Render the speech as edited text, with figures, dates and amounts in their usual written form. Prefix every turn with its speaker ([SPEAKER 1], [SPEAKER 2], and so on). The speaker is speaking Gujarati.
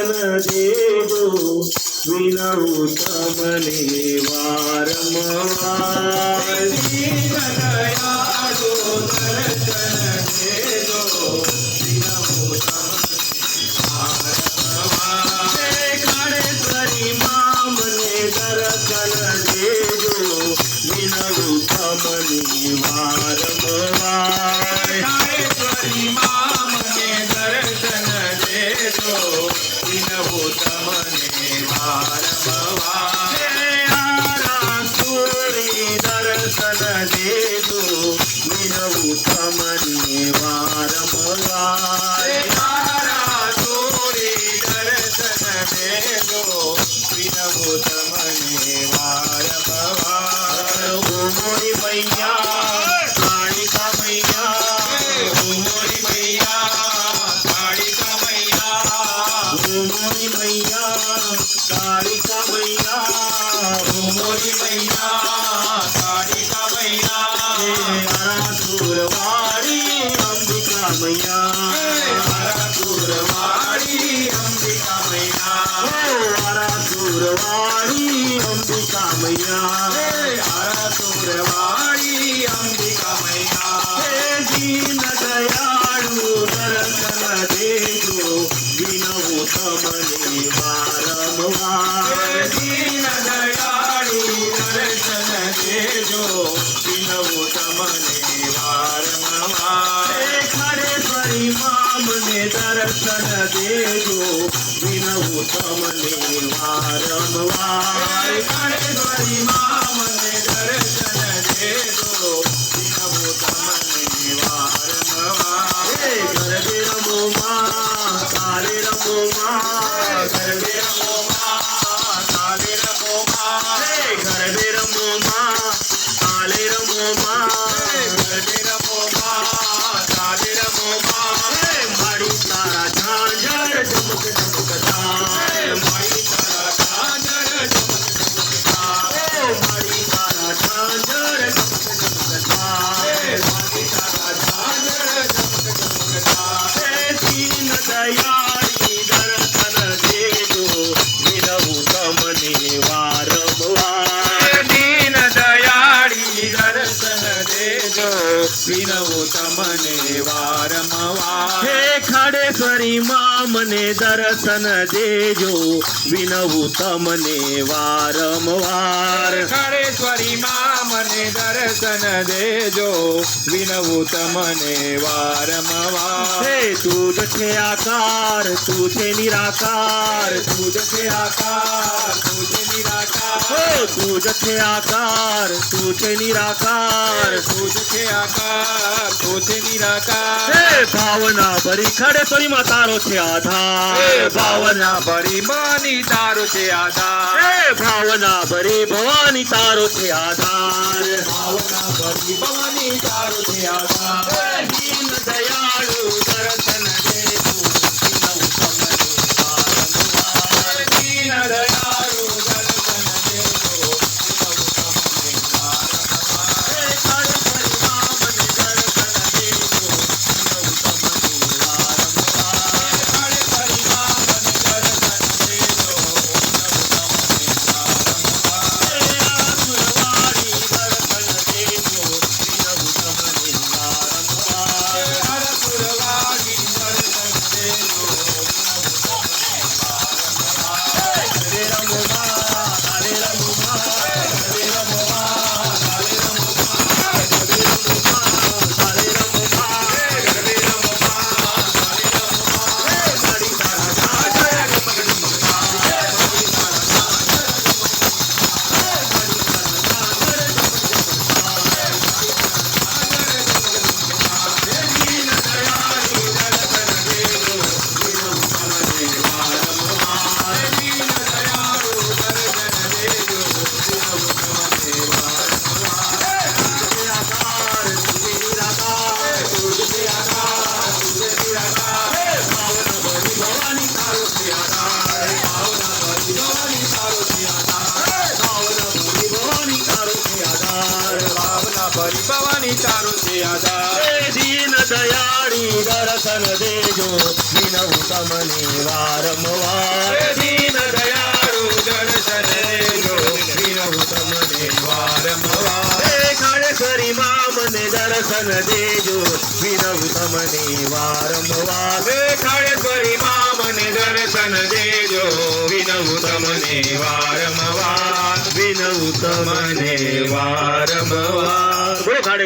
[SPEAKER 1] દર્શન દેજો વિનવું તમને વારંવાર
[SPEAKER 2] દીનદયાળુ દર્શન દેજો વિનવું
[SPEAKER 1] ખાડેશ્વરી માં મને દર્શન દેજો વિનવું તમને વારંવાર
[SPEAKER 2] ખાડેશ્વરી માં મને દર્શન દેજો વિનવું તમને વારંવાર
[SPEAKER 1] આરાસુરી દર્શન દેજો વિનવું તમને વારંવાર
[SPEAKER 2] આરાસુરી દર્શન દેજો વિનવું તમને વારંવાર
[SPEAKER 1] મોરી મૈયા કાળિકા મૈયા
[SPEAKER 2] મોરી મૈયા કાળિકા મૈયા
[SPEAKER 1] મોરી મૈયા કાળિકા મૈયા
[SPEAKER 2] મોરી મૈયા કાળિકા મૈયા
[SPEAKER 1] આરાસુરવાળી અંબિકા મૈયા
[SPEAKER 2] આરાસુરવાળી અંબિકા મૈયા
[SPEAKER 1] આરાસુરવાળી અંબિકા મૈયા
[SPEAKER 2] આરાસુરવાળી અંબિકા મૈયા
[SPEAKER 1] દીન દયાળુ દર્શન દેજો વિનવું તમને વારંવાર
[SPEAKER 2] દીન દયાળુ દર્શન દેજો વિનવું તમને વારંવાર
[SPEAKER 1] ખાડેશ્વરી માં મને દર્શન દેજો વિનવું તમને વારંવાર
[SPEAKER 2] ખાડેશ્વરી માં મને દર્શન દેજો વિનવું તમને વારંવાર
[SPEAKER 1] ગરબે રમો માં કાલે રમો માં
[SPEAKER 2] ગરબે રમો માં કાલે રમો માં
[SPEAKER 1] ગરબે રમો માં કાલે રમો માં
[SPEAKER 2] ગરબે રમો માં કાલે રમો માં
[SPEAKER 1] મારી તારા ઝાંઝર ચમક ચમકતા
[SPEAKER 2] મારી તારા ઝાંઝર ચમકતા
[SPEAKER 1] મારી તારા ઝાંઝર ચમક ચમકતા
[SPEAKER 2] મારી તારા ઝાંઝર ચમકતા
[SPEAKER 1] દીન દયાળી દર્શન દેજો વિનવું તમને વારંવાર
[SPEAKER 2] દીન દયાળી દર્શન દેજો વિનવું તમને વારંવાર
[SPEAKER 1] હે ખાડેશ્વરી માં મને દર્શન દેજો વિનવું તમને વારંવાર
[SPEAKER 2] ખાડેશ્વરી માં મને દર્શન દેજો વિનવું તમને વારંવાર
[SPEAKER 1] હે તુજ છે આકાર તું છે નિરાકાર
[SPEAKER 2] તુજ છે આકાર તુજ નિરાકાર
[SPEAKER 1] તુજ છે આકાર તું છે નિરાકાર
[SPEAKER 2] તુજ છે આકાર તુજ નિરાકાર
[SPEAKER 1] હે ભાવના ભરી ખાડેશ્વરી માં તારો છે આધાર
[SPEAKER 2] ભાવના ભરી માની તારો છે આધાર
[SPEAKER 1] હે ભાવના ભરી ભવાની તારો છે આધાર
[SPEAKER 2] ભાવના ભરી ભવાની તારો છે આધાર
[SPEAKER 1] દીન દયાળુ દર્શન દેજો વિનવું તમને વારંવાર
[SPEAKER 2] દીન દયાળુ દર્શન દેજો વિનવું તમને વારંવાર
[SPEAKER 1] હે ખાડેશ્વરી માં મને દર્શન દેજો વિનવું તમને વારંવાર
[SPEAKER 2] ખાડેશ્વરી માં મને દર્શન દેજો વિનવું તમને વારંવાર
[SPEAKER 1] આરાસુરવાળી દર્શન દેજો વિનવું તમને વારંવાર
[SPEAKER 2] આરાસુરવાળી દર્શન દેજો વિનવું તમને વારંવાર
[SPEAKER 1] ગરબે રમો માં કાલે રમો માં ગરબે રમો માં કાલે રમો માં ગરબે રમો માં કાલે રમો માં
[SPEAKER 2] ગરબે રમો માં કાલે રમો માં
[SPEAKER 1] મારી તારા ઝાંઝર ચમક ચમકતા
[SPEAKER 2] મારી તારા ઝાંઝર દીન દયાળી દર્શન દેજો વિનવું તમને વારંવાર દીન દયાળુ દર્શન દેજો વિનવું તમને વારંવાર
[SPEAKER 1] આકાર તુજે નિરાકાર
[SPEAKER 2] તુજ છે આધાર તુજ નિરાકાર
[SPEAKER 1] ભાવના ભરી ભવાની તારો છે આધાર
[SPEAKER 2] ભાવના ભરી ભવાની તારો છે આધાર
[SPEAKER 1] ભાવના ભરી ભવાની તારો છે આધાર
[SPEAKER 2] ભાવના ભરી ભવાની તારો છે આધાર
[SPEAKER 1] હે દીન દયાળી દર્શન દેજો વિનવું તમને વારંવાર દર્શન દેજો વિનવું તમને વારંવાર
[SPEAKER 2] ખાડેશ્વરી માં મને દર્શન દેજો વિનવું તમને વારંવાર
[SPEAKER 1] વિનવું તમને વારંવાર બોલો ખાડે